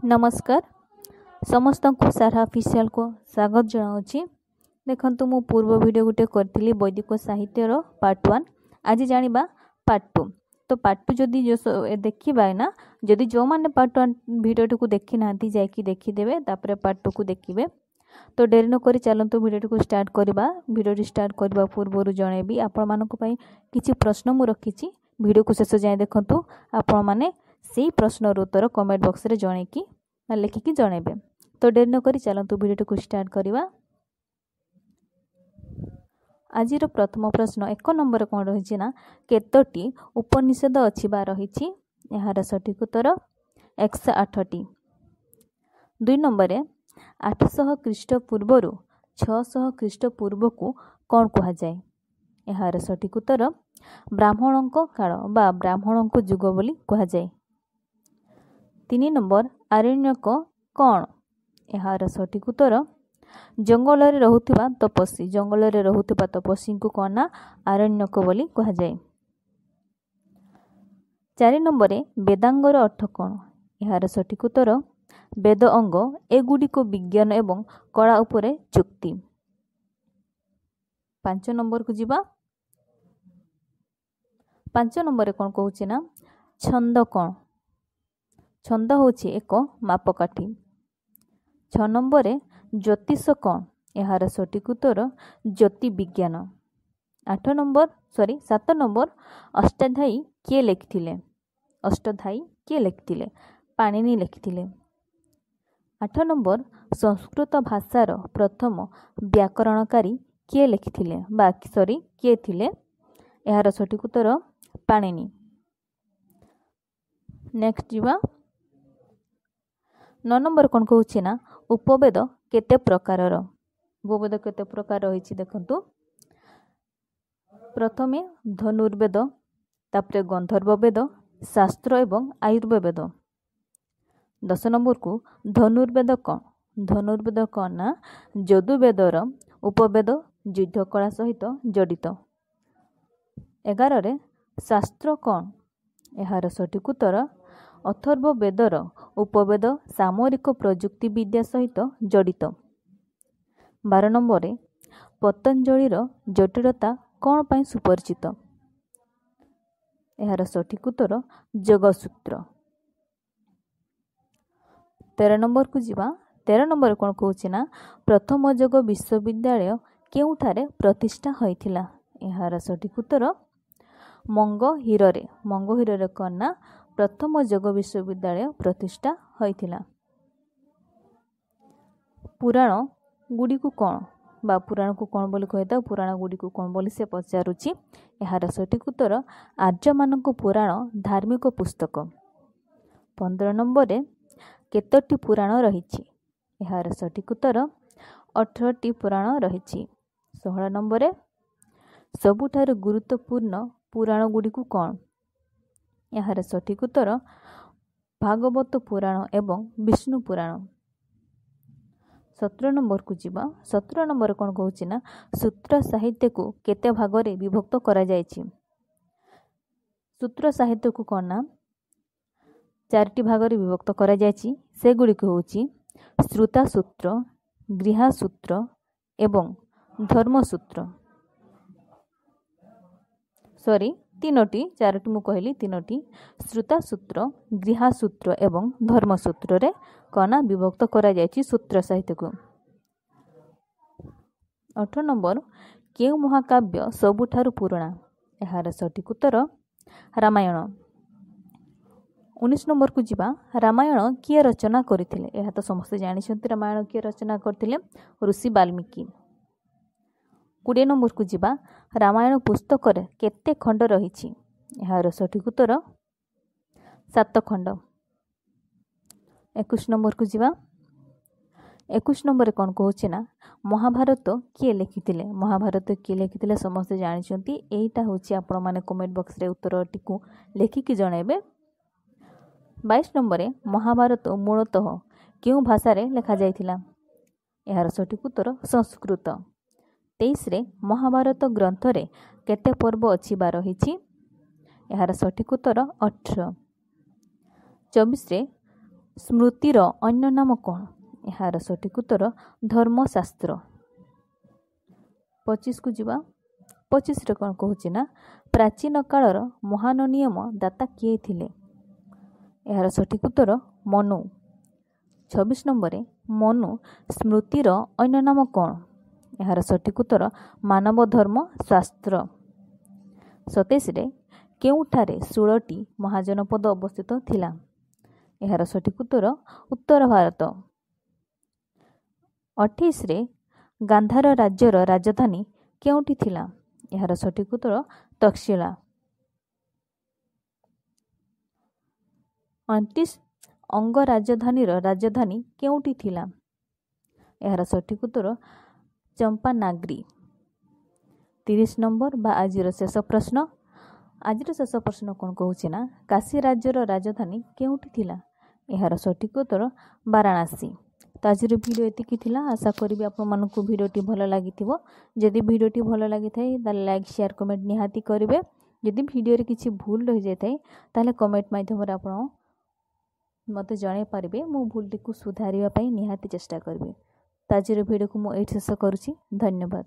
नमस्कार समस्त को सारा ऑफिशियल को स्वागत जनाऊँगी। देखंतु मु पूर्व वीडियो गोटे करी वैदिक साहित्यर पार्ट 1 आज जानिबा पार्ट 2। तो पार्ट 2 जदि जो देखिबा ना जदि जो माने पार्ट 1 वीडियो को देखि नांती जाकी देखिदेबे तापर पार्ट 2 को देखिबे। तो डेरी न करी चलंतु वीडियो को स्टार्ट करबा। वीडियो स्टार्ट करबा पूर्व जनइबी आपण मानक पई किछि प्रश्न मु रखिछि। वीडियो को शेष जाए देखंतु आपण माने सेही प्रश्नर उत्तर कमेंट बॉक्स रे जणेकी लिखिकी जणेबे। तो डेरी न करी चलंतु वीडियो को स्टार्ट करबा। आजिर प्रथम प्रश्न 1 नंबर कोन रहिछि ना केतोटी उपनिषद अछि बा रहिछि। एहार सठिक उत्तर 108 टी। 2 नंबर 800 ख्रीष्ट पूर्वरु 600 ख्रीष्ट पूर्व को कोन कहा जाय। एहार सठिक उत्तर ब्राह्मणों काल बा ब्राह्मणों युग बोली कहा जाय। 3 नंबर आरण्यक कौन। एहार सठिक उत्तर जंगल रे रहुथिबा तपस्वी। जंगल रे रहुथिबा तपस्वी को कौन ना आरण्यक बोली कहा जाय। 4 नंबर वेदांगर अर्थ कौन। एहार सठिक उत्तर वेद अंग एगुडी को विज्ञान एवं कला उपरे चुक्ति। 5 नंबर को जीवा। 5 नंबर कौन कहूछि ना छंद कौन। छंद होछि एक मापकाठी। 6 नंबर ज्योतिष कौन। एहार सठिक उत्तर ज्योति विज्ञान। 7 नंबर अष्टाध्यायी किए लिखिथिले। अष्टाध्यायी किए लिखिथिले पाणिनि लिखिथिले। 8 नंबर संस्कृत भाषार प्रथम व्याकरणकारी किए लिखिथिले बा किए थिले। एहार सठिक उत्तर पाणिनि। नेक्स्ट जीवा। 9 नंबर कौन कहूछि ना उपवेद केते प्रकारर। उपवेद केते प्रकार रहिछि देखंतु। प्रथमे धनुर्वेद तापरे गंधर्व वेद शास्त्र एवं आयुर्वेद। 10 नंबर को धनुर्वेद कौन। धनुर्वेद कौन ना यजुर्वेदर उपवेद युद्ध कला सहित जड़ित। 11 शास्त्र कौन। एहार सठिक उत्तर अथर्व वेदर उपवेद सामरिक प्रजुक्ति विद्या सहित जड़ित। 12 नंबर पतंजलिर जटिलता कौन पाई सुपरिचित। एहार सठिक उत्तर योगसूत्र। 13 नंबर को जीवा। 13 नंबर कौन कहूछि ना प्रथम योग विश्वविद्यालय केउठारे प्रतिष्ठा होइथिला। एहार सठिक उत्तर मंगहिरे। मंगहिरे कौन ना प्रथम योग विश्वविद्यालय प्रतिष्ठा होइथिला। पुराण गुडी को कौन बा पुराण को कौन बोली कहता। पुराण गुडी को कौन बोली से पचारुछि। एहार सठिक उत्तर आर्य मानक पुराण धार्मिक पुस्तक। 15 नंबर केतोटी पुराण रहिछि। एहार सठिक उत्तर 18 टी पुराण रहिछि। 16 नंबर सबुठार गुरुत्वपूर्ण पुराण गुडी को कौन। एहार सठिक उत्तर भागवत पुराण एवं विष्णु पुराण। 17 नंबर को जीवा। 17 नंबर कौन कहूछि ना सूत्र साहित्य को केते भागरे विभक्त करा जायछि। सूत्र साहित्य को कौन ना 4टी भागरे विभक्त करा जायछि। से गुडी को होछि श्रुता सूत्र गृहा सूत्र एवं धर्मसूत्र। सॉरी 3टी 4टी मु कहली 3टी श्रुता सूत्र गृहा सूत्र एवं धर्मसूत्र रे कना विभक्त करा जायछि सूत्र साहित्य को। 18 नंबर केउ महाकाव्य सबुठारु पुराणा। एहार सठिक उत्तर रामायण। 19 नंबर को जीवा। रामायण किए रचना करथिले। एहा तो समस्त जानिछन्ति रामायण किए रचना करथिले ऋषि वाल्मीकि। 20 नंबर को जीवा। रामायण पुस्तक रे केते खंड रहिछि। एहार सठिक उत्तर 7 खंड। 21 नंबर को जीवा। 21 नंबर कौन कहूछि ना महाभारत किए लिखिथिले। महाभारत किए लिखिथिले समस्त जानिछन्ति। एटा होछि आपण माने कमेंट बॉक्स रे उत्तर टिकु लिखिकी जणेबे। 22 नंबर महाभारत मूलतः केउ भाषा रे लिखा जायथिला। एहार सठिक उत्तर संस्कृत। 23 रे महाभारत ग्रंथ रे केते पर्व अछि बा रहिछि। एहार सठिक उत्तर 18। 24 रे ସ୍ମୃତିର ଅନ୍ୟ ନାମ କ'ଣ? ଏହାର ସଠିକ୍ ଉତ୍ତର ଧର୍ମଶାସ୍ତ୍ର। 25କୁ ଯିବା। 25ରେ କ'ଣ କହୁଛି ନା ପ୍ରାଚୀନ କାଳର ମହାନ ନିୟମ ଦାତା କିଏ ଥିଲେ? ଏହାର ସଠିକ୍ ଉତ୍ତର ମନୁ। 26 ନମ୍ବରରେ ମନୁ ସ୍ମୃତିର ଅନ୍ୟ ନାମ କ'ଣ? ଏହାର ସଠିକ୍ ଉତ୍ତର ମାନବ ଧର୍ମ ଶାସ୍ତ୍ର। 27ରେ କେଉଁଠାରେ 16ଟି ମହାଜନପଦ ଅବସ୍ଥିତ ଥିଲା? ଏହାର ସଠିକ୍ ଉତ୍ତର ଉତ୍ତର ଭାରତ। 28ରେ ଗାନ୍ଧାର ରାଜ୍ୟର ରାଜଧାନୀ କେଉଁଠି ଥିଲା? ଏହାର ସଠିକ୍ ଉତ୍ତର ତକ୍ଷଶିଳା। 29 ଅଙ୍ଗ ରାଜଧାନୀର ରାଜଧାନୀ କେଉଁଠି ଥିଲା? ଏହାର ସଠିକ୍ ଉତ୍ତର ଚମ୍ପାନାଗ୍ରି। 30 ନମ୍ବର ବା ଆଜିର ଶେଷ ପ୍ରଶ୍ନ। ଆଜିର ଶେଷ ପ୍ରଶ୍ନ କ'ଣ କହୁଛି ନା କାଶୀ ରାଜ୍ୟର ରାଜଧାନୀ କେଉଁଠି ଥିଲା? ଏହାର ସଠିକ୍ ଉତ୍ତର ବାରାଣାସୀ। ତ ଆଜିର ଭିଡ଼ିଓ ଏତିକି ଥିଲା। ଆଶା କରିବି ଆପଣମାନଙ୍କୁ ଭିଡ଼ିଓଟି ଭଲ ଲାଗିଥିବ। ଯଦି ଭିଡ଼ିଓଟି ଭଲ ଲାଗିଥାଏ ତାହେଲେ ଲାଇକ୍ ସେୟାର କମେଣ୍ଟ ନିହାତି କରିବେ। ଯଦି ଭିଡ଼ିଓରେ କିଛି ଭୁଲ ରହିଯାଇଥାଏ ତାହେଲେ କମେଣ୍ଟ ମାଧ୍ୟମରେ ଆପଣ ମୋତେ ଜଣାଇ ପାରିବେ। ମୁଁ ଭୁଲଟିକୁ ସୁଧାରିବା ପାଇଁ ନିହାତି ଚେଷ୍ଟା କରିବି। ତ ଆଜିର ଭିଡ଼ିଓକୁ ମୁଁ ଏଇଠି ଶେଷ କରୁଛି। ଧନ୍ୟବାଦ।